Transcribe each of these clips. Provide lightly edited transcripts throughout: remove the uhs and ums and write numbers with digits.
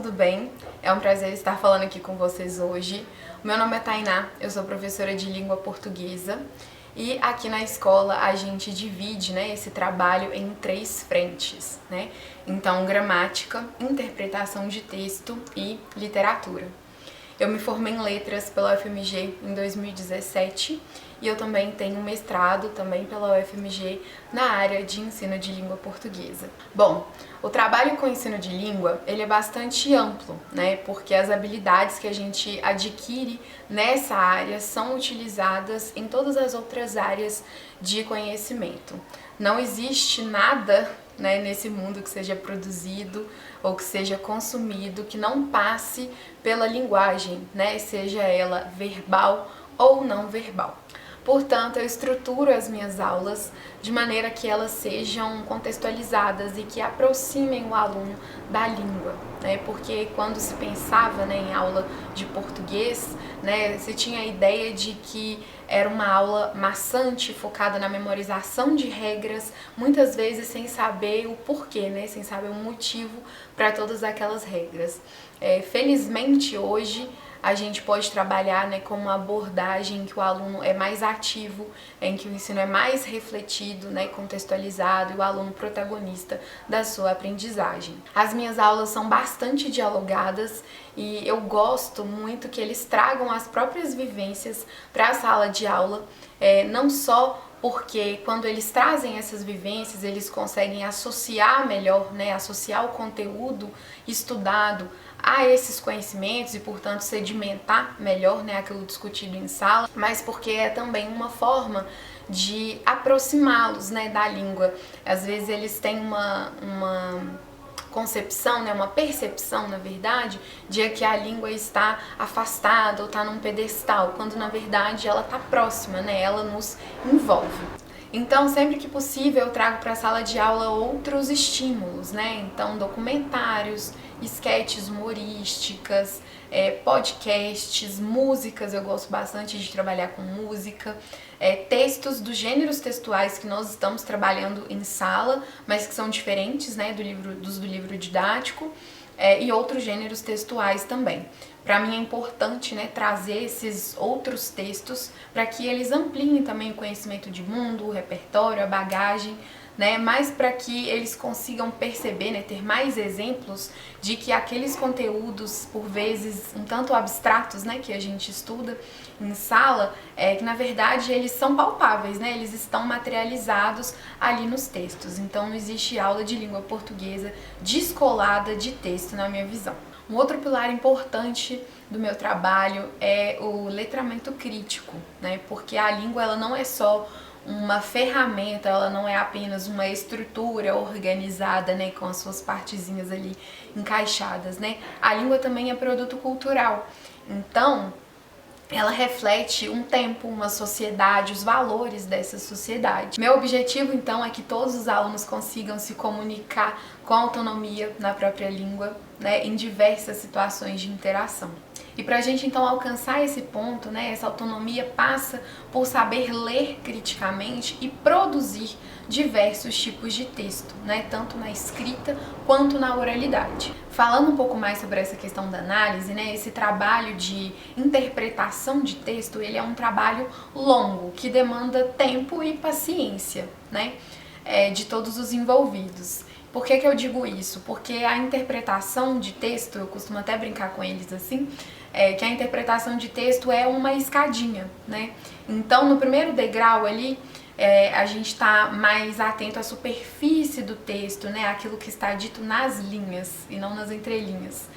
tudo bem? É um prazer estar falando aqui com vocês hoje. O meu nome é Tainá, eu sou professora de língua portuguesa e aqui na escola a gente divide, esse trabalho em 3 frentes, Então, gramática, interpretação de texto e literatura. Eu me formei em letras pela UFMG em 2017 e eu também tenho um mestrado também pela UFMG na área de ensino de língua portuguesa. Bom, o trabalho com ensino de língua, ele é bastante amplo, Porque as habilidades que a gente adquire nessa área são utilizadas em todas as outras áreas de conhecimento. Não existe nada nesse mundo que seja produzido ou que seja consumido que não passe pela linguagem, seja ela verbal ou não verbal. Portanto, eu estruturo as minhas aulas de maneira que elas sejam contextualizadas e que aproximem o aluno da língua, Porque quando se pensava em aula de português, se tinha a ideia de que era uma aula maçante, focada na memorização de regras, muitas vezes sem saber o porquê, sem saber o motivo para todas aquelas regras. Felizmente, hoje, a gente pode trabalhar com uma abordagem em que o aluno é mais ativo, em que o ensino é mais refletido, contextualizado e o aluno protagonista da sua aprendizagem. As minhas aulas são bastante dialogadas e eu gosto muito que eles tragam as próprias vivências para a sala de aula, não só porque quando eles trazem essas vivências, eles conseguem associar melhor, associar o conteúdo estudado a esses conhecimentos e, portanto, sedimentar melhor aquilo discutido em sala, mas porque é também uma forma de aproximá-los da língua. Às vezes eles têm uma concepção, uma percepção, na verdade, de que a língua está afastada ou está num pedestal, quando na verdade ela está próxima, ela nos envolve. Então, sempre que possível, eu trago para a sala de aula outros estímulos, Então, documentários, esquetes humorísticas, podcasts, músicas, eu gosto bastante de trabalhar com música, textos dos gêneros textuais que nós estamos trabalhando em sala, mas que são diferentes, dos do livro didático, e outros gêneros textuais também. Para mim é importante trazer esses outros textos para que eles ampliem também o conhecimento de mundo, o repertório, a bagagem, mas para que eles consigam perceber, ter mais exemplos de que aqueles conteúdos, por vezes um tanto abstratos, que a gente estuda em sala, que na verdade eles são palpáveis, eles estão materializados ali nos textos. Então não existe aula de língua portuguesa descolada de texto, na minha visão. Um outro pilar importante do meu trabalho é o letramento crítico, Porque a língua ela não é só uma ferramenta, ela não é apenas uma estrutura organizada, com as suas partezinhas ali encaixadas, A língua também é produto cultural. Então, ela reflete um tempo, uma sociedade, os valores dessa sociedade. Meu objetivo, então, é que todos os alunos consigam se comunicar com autonomia na própria língua, em diversas situações de interação. E para a gente, então, alcançar esse ponto, essa autonomia passa por saber ler criticamente e produzir diversos tipos de texto, tanto na escrita quanto na oralidade. Falando um pouco mais sobre essa questão da análise, esse trabalho de interpretação de texto, ele é um trabalho longo, que demanda tempo e paciência, de todos os envolvidos. Por que eu digo isso? Porque a interpretação de texto, eu costumo até brincar com eles assim, que a interpretação de texto é uma escadinha, Então, no primeiro degrau ali, a gente está mais atento à superfície do texto, aquilo que está dito nas linhas e não nas entrelinhas.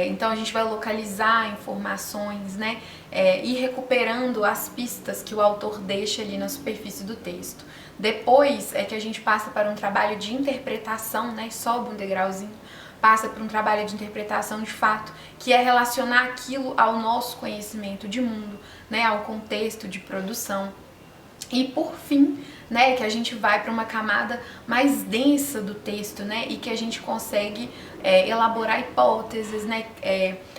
Então a gente vai localizar informações, ir recuperando as pistas que o autor deixa ali na superfície do texto. Depois é que a gente passa para um trabalho de interpretação, sobe um degrauzinho, passa por um trabalho de interpretação de fato, que é relacionar aquilo ao nosso conhecimento de mundo, ao contexto de produção. E por fim, que a gente vai para uma camada mais densa do texto, e que a gente consegue elaborar hipóteses,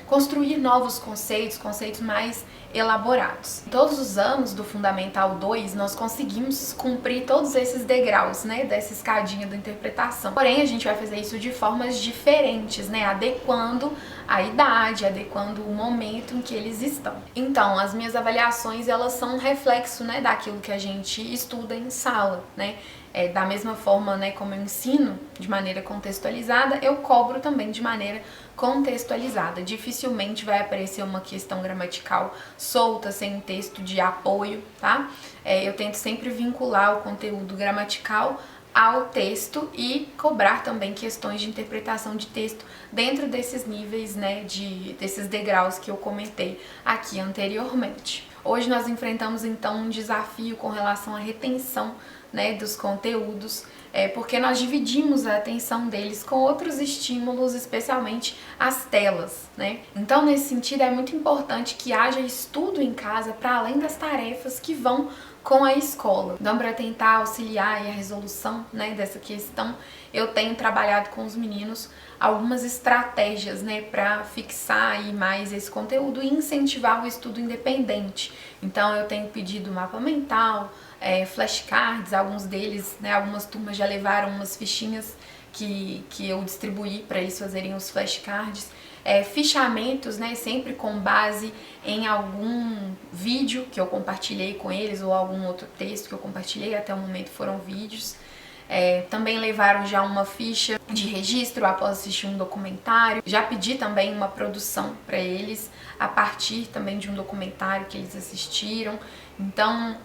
construir novos conceitos mais elaborados. Todos os anos do Fundamental 2, nós conseguimos cumprir todos esses degraus, né, dessa escadinha da interpretação. Porém, a gente vai fazer isso de formas diferentes, né, adequando a idade, adequando o momento em que eles estão. Então, as minhas avaliações, elas são um reflexo, né, daquilo que a gente estuda em sala, né. Da mesma forma, né, como eu ensino de maneira contextualizada, eu cobro também de maneira contextualizada. Dificilmente vai aparecer uma questão gramatical solta, sem um texto de apoio, tá? Eu tento sempre vincular o conteúdo gramatical ao texto e cobrar também questões de interpretação de texto dentro desses níveis, né, desses degraus que eu comentei aqui anteriormente. Hoje nós enfrentamos então um desafio com relação à retenção, né, dos conteúdos, porque nós dividimos a atenção deles com outros estímulos, especialmente as telas, né? Então, nesse sentido, é muito importante que haja estudo em casa para além das tarefas que vão com a escola. Então, para tentar auxiliar a resolução, né, dessa questão, eu tenho trabalhado com os meninos algumas estratégias, né, para fixar aí mais esse conteúdo e incentivar o estudo independente. Então, eu tenho pedido mapa mental, flashcards, alguns deles, né, algumas turmas já levaram umas fichinhas que eu distribuí para eles fazerem os flashcards, fichamentos, né, sempre com base em algum vídeo que eu compartilhei com eles ou algum outro texto que eu compartilhei, até o momento foram vídeos. Também levaram já uma ficha de registro após assistir um documentário. Já pedi também uma produção para eles a partir também de um documentário que eles assistiram. Então,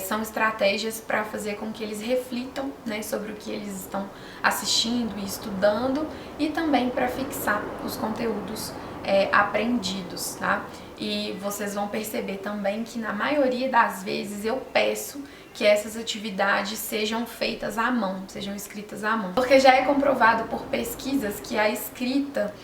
são estratégias para fazer com que eles reflitam, né, sobre o que eles estão assistindo e estudando e também para fixar os conteúdos aprendidos, tá? E vocês vão perceber também que na maioria das vezes eu peço que essas atividades sejam feitas à mão, sejam escritas à mão. Porque já é comprovado por pesquisas que a escrita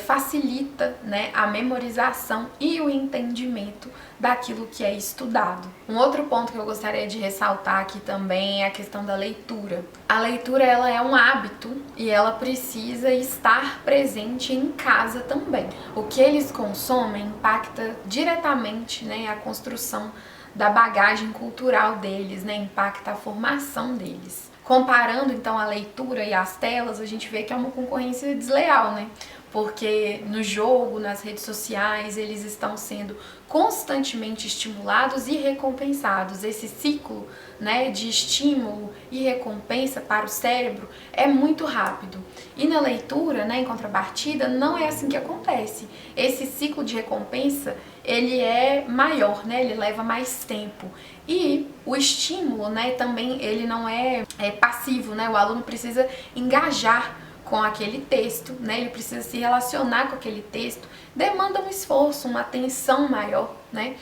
facilita, né, a memorização e o entendimento daquilo que é estudado. Um outro ponto que eu gostaria de ressaltar aqui também é a questão da leitura. A leitura, ela é um hábito e ela precisa estar presente em casa também. O que eles consomem impacta diretamente, né, a construção da bagagem cultural deles, né, impacta a formação deles. Comparando então a leitura e as telas, a gente vê que é uma concorrência desleal, né? Porque no jogo, nas redes sociais, eles estão sendo constantemente estimulados e recompensados. Esse ciclo, né, de estímulo e recompensa para o cérebro é muito rápido. E na leitura, né, em contrapartida, não é assim que acontece. Esse ciclo de recompensa, ele é maior, né, ele leva mais tempo. E o estímulo, né, também ele não é passivo, né, o aluno precisa engajar com aquele texto, né? Ele precisa se relacionar com aquele texto, demanda um esforço, uma atenção maior, né?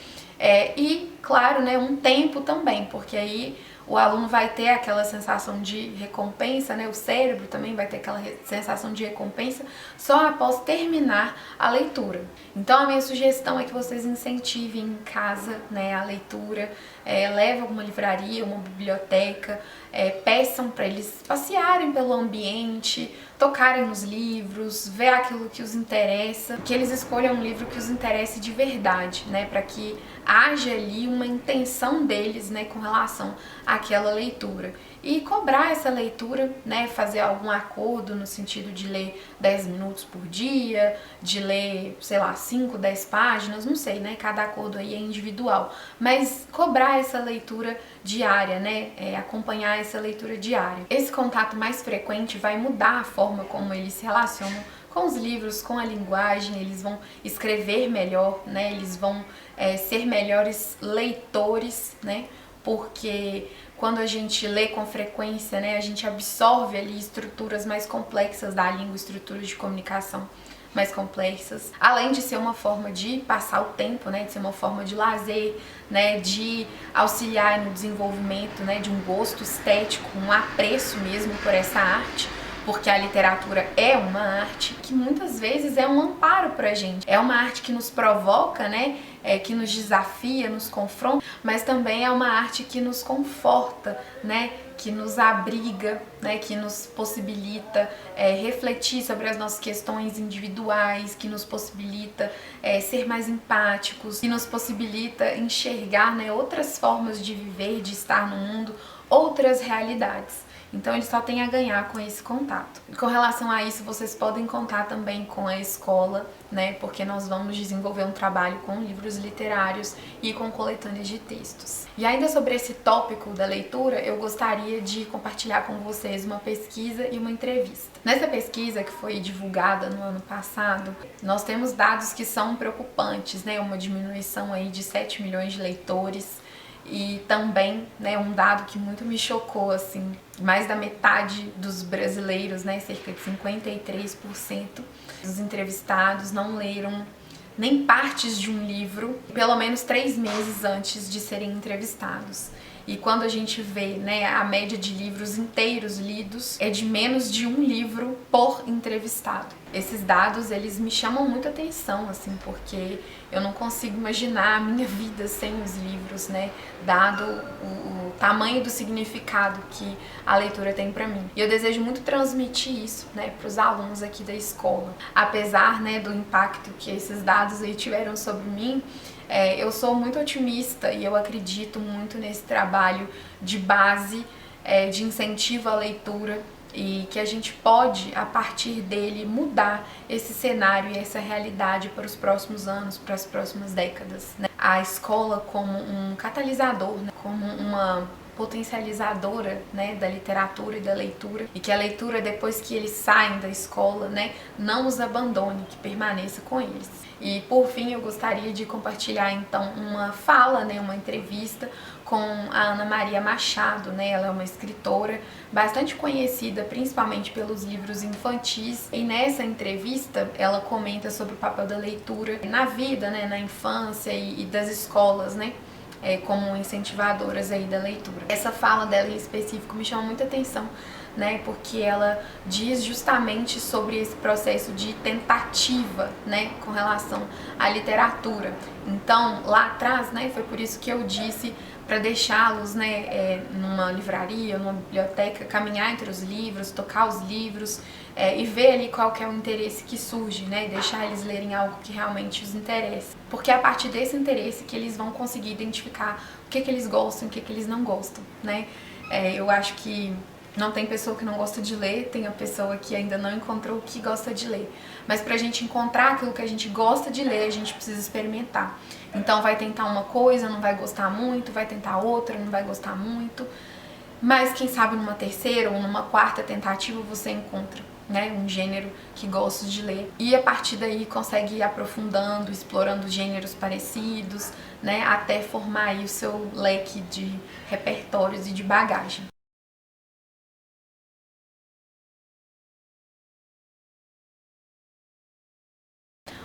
E, claro, né, um tempo também, porque aí o aluno vai ter aquela sensação de recompensa, né? O cérebro também vai ter aquela sensação de recompensa só após terminar a leitura. Então, a minha sugestão é que vocês incentivem em casa, né, a leitura, levem alguma livraria, uma biblioteca, peçam para eles passearem pelo ambiente, tocarem nos livros, ver aquilo que os interessa, que eles escolham um livro que os interesse de verdade, né, para que haja ali uma intenção deles, né, com relação àquela leitura. E cobrar essa leitura, né, fazer algum acordo no sentido de ler 10 minutos por dia, de ler, sei lá, 5, 10 páginas, não sei, né, cada acordo aí é individual, mas cobrar essa leitura diária, né, acompanhar essa leitura diária. Esse contato mais frequente vai mudar a forma como eles se relacionam com os livros, com a linguagem, eles vão escrever melhor, né, eles vão ser melhores leitores, né, porque quando a gente lê com frequência, né, a gente absorve ali estruturas mais complexas da língua, estruturas de comunicação mais complexas, além de ser uma forma de passar o tempo, né, de ser uma forma de lazer, né, de auxiliar no desenvolvimento, né, de um gosto estético, um apreço mesmo por essa arte, porque a literatura é uma arte que muitas vezes é um amparo pra gente. É uma arte que nos provoca, né? Que nos desafia, nos confronta, mas também é uma arte que nos conforta, né? Que nos abriga, né? Que nos possibilita refletir sobre as nossas questões individuais, que nos possibilita ser mais empáticos, que nos possibilita enxergar, né, outras formas de viver, de estar no mundo, outras realidades. Então ele só tem a ganhar com esse contato. Com relação a isso, vocês podem contar também com a escola, né? Porque nós vamos desenvolver um trabalho com livros literários e com coletâneas de textos. E ainda sobre esse tópico da leitura, eu gostaria de compartilhar com vocês uma pesquisa e uma entrevista. Nessa pesquisa, que foi divulgada no ano passado, nós temos dados que são preocupantes, né? Uma diminuição aí de 7 milhões de leitores. E também, né, um dado que muito me chocou, assim, mais da metade dos brasileiros, né, cerca de 53% dos entrevistados não leram nem partes de um livro pelo menos 3 meses antes de serem entrevistados. E quando a gente vê, né, a média de livros inteiros lidos é de menos de um livro por entrevistado. Esses dados, eles me chamam muita atenção, assim, porque eu não consigo imaginar a minha vida sem os livros, né, dado o tamanho do significado que a leitura tem pra mim. E eu desejo muito transmitir isso, né, pros alunos aqui da escola. Apesar, né, do impacto que esses dados aí tiveram sobre mim, eu sou muito otimista e eu acredito muito nesse trabalho de base, de incentivo à leitura, e que a gente pode, a partir dele, mudar esse cenário e essa realidade para os próximos anos, para as próximas décadas, né? A escola como um catalisador, né? Como uma potencializadora, né, da literatura e da leitura, e que a leitura, depois que eles saem da escola, né, não os abandone, que permaneça com eles. E por fim, eu gostaria de compartilhar então uma fala, né, uma entrevista com a Ana Maria Machado, né? Ela é uma escritora bastante conhecida, principalmente pelos livros infantis, e nessa entrevista ela comenta sobre o papel da leitura na vida, né, na infância e das escolas, né? Como incentivadoras aí da leitura. Essa fala dela em específico me chama muita atenção, né, porque ela diz justamente sobre esse processo de tentativa, né, com relação à literatura. Então, lá atrás, né, foi por isso que eu disse para deixá-los, né, numa livraria, numa biblioteca, caminhar entre os livros, tocar os livros, e ver ali qual que é o interesse que surge, né, deixar eles lerem algo que realmente os interessa. Porque é a partir desse interesse que eles vão conseguir identificar o que eles gostam e o que eles não gostam, né. Eu acho que não tem pessoa que não gosta de ler, tem a pessoa que ainda não encontrou o que gosta de ler. Mas pra gente encontrar aquilo que a gente gosta de ler, a gente precisa experimentar. Então vai tentar uma coisa, não vai gostar muito, vai tentar outra, não vai gostar muito. Mas quem sabe numa terceira ou numa quarta tentativa você encontra, né, um gênero que gosta de ler. E a partir daí consegue ir aprofundando, explorando gêneros parecidos, né, até formar aí o seu leque de repertórios e de bagagem.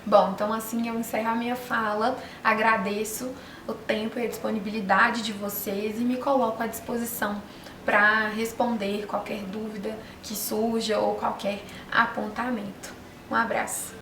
Bom, então assim eu encerro a minha fala, agradeço o tempo e a disponibilidade de vocês e me coloco à disposição para responder qualquer dúvida que surja ou qualquer apontamento. Um abraço!